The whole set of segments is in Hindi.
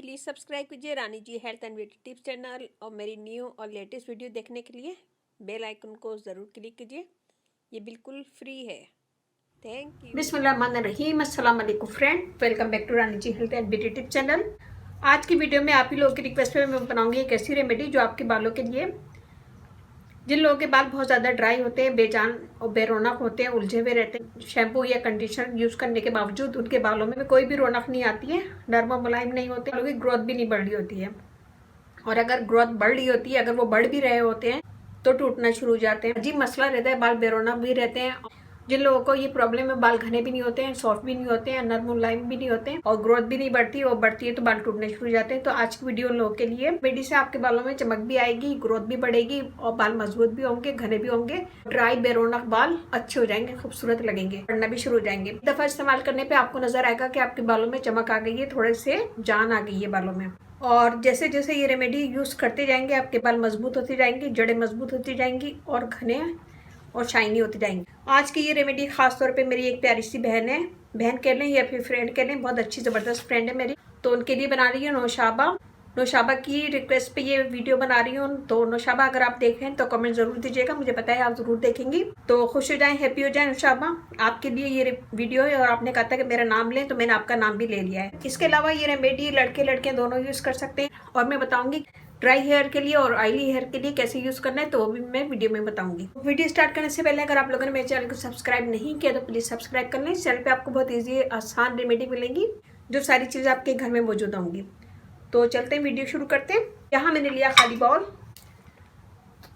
प्लीज़ सब्सक्राइब कीजिए Rani ji health and beauty tips channel और मेरी न्यू और लेटेस्ट वीडियो देखने के लिए बेल आइकन को ज़रूर क्लिक कीजिए। ये बिल्कुल फ्री है। Thank you. बिस्मिल्लाहिर्रहमानिर्रहीम। अस्सलाम वालेकुम friend, welcome back to Rani ji health and beauty tips channel. आज की वीडियो में आप ही लोगों की रिक्वेस्ट पे मैं बनाऊंगी एक ऐसी रेमेडी जो आपके बालों के लिए, जिन लोगों के बाल बहुत ज़्यादा ड्राई होते हैं, बेजान और बेरौनक होते हैं, उलझे हुए रहते हैं, शैम्पू या कंडीशनर यूज़ करने के बावजूद उनके बालों में कोई भी रौनक नहीं आती है, नरम और मुलायम नहीं होते, बालों की ग्रोथ भी नहीं बढ़ रही होती है, और अगर ग्रोथ बढ़ रही होती है, अगर वो बढ़ भी रहे होते हैं तो टूटना शुरू हो जाते हैं। अजीब मसला रहता है, बाल बेरौनक भी रहते हैं। जिन लोगों को ये प्रॉब्लम है, बाल घने भी नहीं होते हैं, सॉफ्ट भी नहीं होते हैं, नरम मुलायम भी नहीं होते हैं, और ग्रोथ भी नहीं बढ़ती, और बढ़ती है तो बाल टूटने शुरू हो जाते हैं। तो आज की वीडियो उन लोगों के लिए, रेमेडी से आपके बालों में चमक भी आएगी, ग्रोथ भी बढ़ेगी, और बाल मजबूत भी होंगे, घने भी होंगे, ड्राई बेरौनक बाल अच्छे हो जाएंगे, खूबसूरत लगेंगे, बढ़ना भी शुरू हो जाएंगे। एक दफा इस्तेमाल करने पे आपको नजर आएगा कि आपके बालों में चमक आ गई है, थोड़े से जान आ गई है बालों में। और जैसे जैसे ये रेमेडी यूज़ करते जाएंगे, आपके बाल मजबूत होते जाएंगे, जड़ें मजबूत होती जाएंगी, और घने और शाइनी होती जाएंगी। आज की ये रेमेडी खास तौर पे मेरी एक प्यारी सी बहन है, बहन कह लें या फिर फ्रेंड कह लें, बहुत अच्छी ज़बरदस्त फ्रेंड है मेरी, तो उनके लिए बना रही हूँ। नौशाबा की रिक्वेस्ट पे ये वीडियो बना रही हूँ। तो नौशाबा, अगर आप देखें तो कमेंट जरूर दीजिएगा, मुझे पता है आप जरूर देखेंगी। तो खुश हो जाएं, हैप्पी हो जाएं। नौशाबा, आपके लिए ये वीडियो है, और आपने कहा था कि मेरा नाम लें, तो मैंने आपका नाम भी ले लिया है। इसके अलावा ये रेमेडी लड़के लड़कियां दोनों यूज़ कर सकते हैं, और मैं बताऊंगी ड्राई हेयर के लिए और ऑयली हेयर के लिए कैसे यूज़ करना है, तो वो भी मैं वीडियो में बताऊंगी। वीडियो स्टार्ट करने से पहले अगर आप लोगों ने मेरे चैनल को सब्सक्राइब नहीं किया तो प्लीज़ सब्सक्राइब कर लें। इस चैनल पे आपको बहुत ईजी आसान रेमेडी मिलेंगी, जो सारी चीज़ें आपके घर में मौजूद होंगी। तो चलते हैं, वीडियो शुरू करते हैं। यहाँ मैंने लिया खाली बाउल,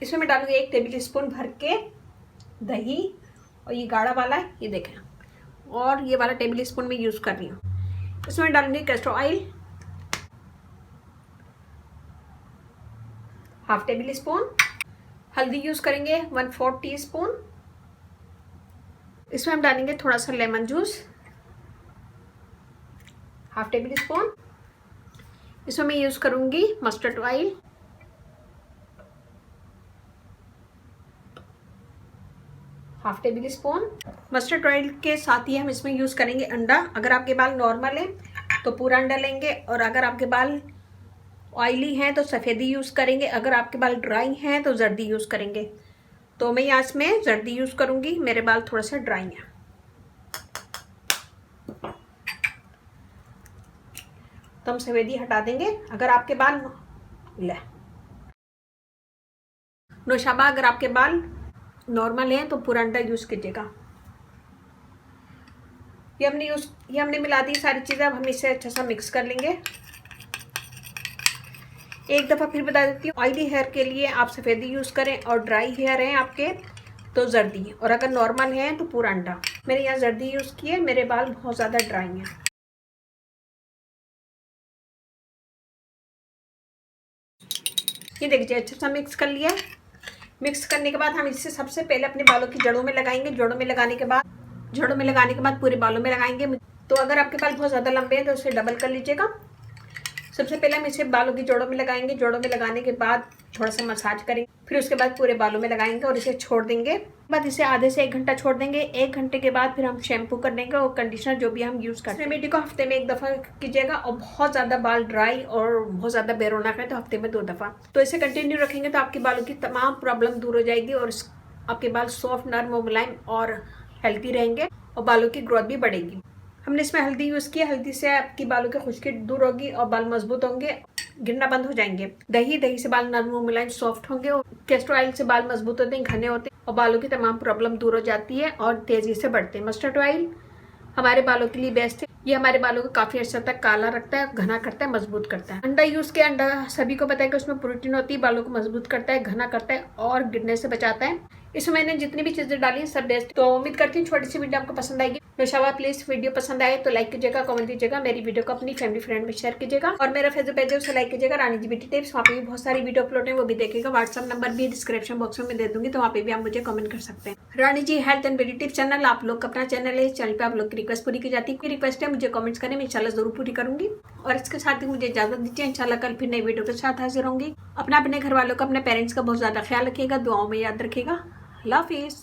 इसमें मैं डालूंगी 1 टेबल स्पून भर के दही, और ये गाढ़ा वाला है, ये देखें, और ये वाला टेबल स्पून मैं यूज़ कर रही हूँ। इसमें डालूंगी कैस्टर ऑयल, 1/2 टेबल स्पून, हल्दी यूज़ करेंगे 1/4 टीस्पून, इसमें हम डालेंगे थोड़ा सा लेमन जूस, 1/2 टेबल स्पून। इसमें मैं यूज़ करूंगी mustard oil, 1/2 table spoon. Mustard oil के साथ ही हम इसमें यूज़ करेंगे अंडा। अगर आपके बाल नॉर्मल हैं तो पूरा अंडा लेंगे, और अगर आपके बाल ऑयली हैं तो सफ़ेदी यूज़ करेंगे, अगर आपके बाल ड्राई हैं तो जर्दी यूज़ करेंगे। तो मैं यहाँ इसमें जर्दी यूज़ करूँगी, मेरे बाल थोड़ा सा ड्राई हैं। तो हम सफ़ेदी हटा देंगे। अगर आपके बाल नौशाबा, अगर आपके बाल नॉर्मल हैं तो पूरा अंडा यूज़ कीजिएगा। ये हमने मिला दी सारी चीज़ें। अब हम इसे अच्छा सा मिक्स कर लेंगे। एक दफ़ा फिर बता देती हूँ, ऑयली हेयर के लिए आप सफ़ेदी यूज़ करें, और ड्राई हेयर हैं आपके तो जर्दी, और अगर नॉर्मल हैं तो पूरा अंडा। मैंने यहाँ जर्दी यूज़ की है, मेरे बाल बहुत ज़्यादा ड्राई हैं। ये देखिए, अच्छा सा मिक्स कर लिया। मिक्स करने के बाद हम इसे सबसे पहले अपने बालों की जड़ों में लगाएंगे। जड़ों में लगाने के बाद पूरे बालों में लगाएंगे। तो अगर आपके बाल बहुत ज़्यादा लंबे हैं तो उसे डबल कर लीजिएगा। सबसे पहले हम इसे बालों की जड़ों में लगाएंगे। जड़ों में लगाने के बाद थोड़ा सा मसाज करेंगे, फिर उसके बाद पूरे बालों में लगाएंगे, और इसे छोड़ देंगे। बाद इसे आधे से 1 घंटा छोड़ देंगे। 1 घंटे के बाद फिर हम शैम्पू कर देंगे, और कंडीशनर जो भी हम यूज़ करते हैं। रेमेडी को हफ्ते में 1 दफ़ा कीजिएगा, और बहुत ज़्यादा बाल ड्राई और बहुत ज़्यादा बेरौनक है तो हफ्ते में 2 दफ़ा। तो इसे कंटिन्यू रखेंगे तो आपके बालों की तमाम प्रॉब्लम दूर हो जाएगी, और आपके बाल सॉफ्ट, नरम और मुलायम और हेल्थी रहेंगे, और बालों की ग्रोथ भी बढ़ेगी। हमने इसमें हल्दी यूज़ की। हल्दी से आपकी बालों की खुश्की दूर होगी, और बाल मजबूत होंगे, गिरना बंद हो जाएंगे। दही से बाल नरम और मुलायम सॉफ्ट होंगे, और कैस्टर ऑयल से बाल मजबूत होते हैं, घने होते हैं, और बालों की तमाम प्रॉब्लम दूर हो जाती है और तेजी से बढ़ते हैं। मस्टर्ड ऑयल हमारे बालों के लिए बेस्ट है। ये हमारे बालों को काफ़ी अर्सा तक काला रखता है, घना करता है, मजबूत करता है। अंडा यूज़ किया। अंडा सभी को पता है कि उसमें प्रोटीन होती है, बालों को मजबूत करता है, घना करता है, और गिरने से बचाता है। इसमें मैंने जितनी भी चीज़ें डाली सब बेस्ट। तो उम्मीद करती हूँ छोटी सी वीडियो आपको पसंद आएगी। नौशाबा, प्लीज़ वीडियो पसंद आए तो लाइक कीजिएगा, कमेंट दीजिएगा, मेरी वीडियो को अपनी फैमिली फ्रेंड में शेयर कीजिएगा, और मेरा फेसबुक पेज है उसे लाइक कीजिएगा, रानी जी ब्यूटी टिप्स। वहाँ पे भी बहुत सारी वीडियो अपलोड है, वो भी देखिएगा। व्हाट्सअप नंबर भी डिस्क्रिप्शन बॉक्स में दे दूंगी, तो वहाँ पे भी आप मुझे कमेंट कर सकते हैं। Rani ji health and beauty tips channel आप लोग का अपना चैनल है। इस चैनल पे आप लोग की रिक्वेस्ट पूरी की जाती है। कोई रिक्वेस्ट है मुझे कमेंट्स करें, मैं इंशाल्लाह जरूर पूरी करूंगी। और इसके साथ ही मुझे इजाजत दीजिए, इंशाल्लाह कल फिर नई वीडियो के साथ हाजिर होंगी। अपने घर वालों का, अपने पेरेंट्स का बहुत ज़्यादा ख्याल रखिएगा, दुआओं में याद रखिएगा। अल्लाह हाफिज़।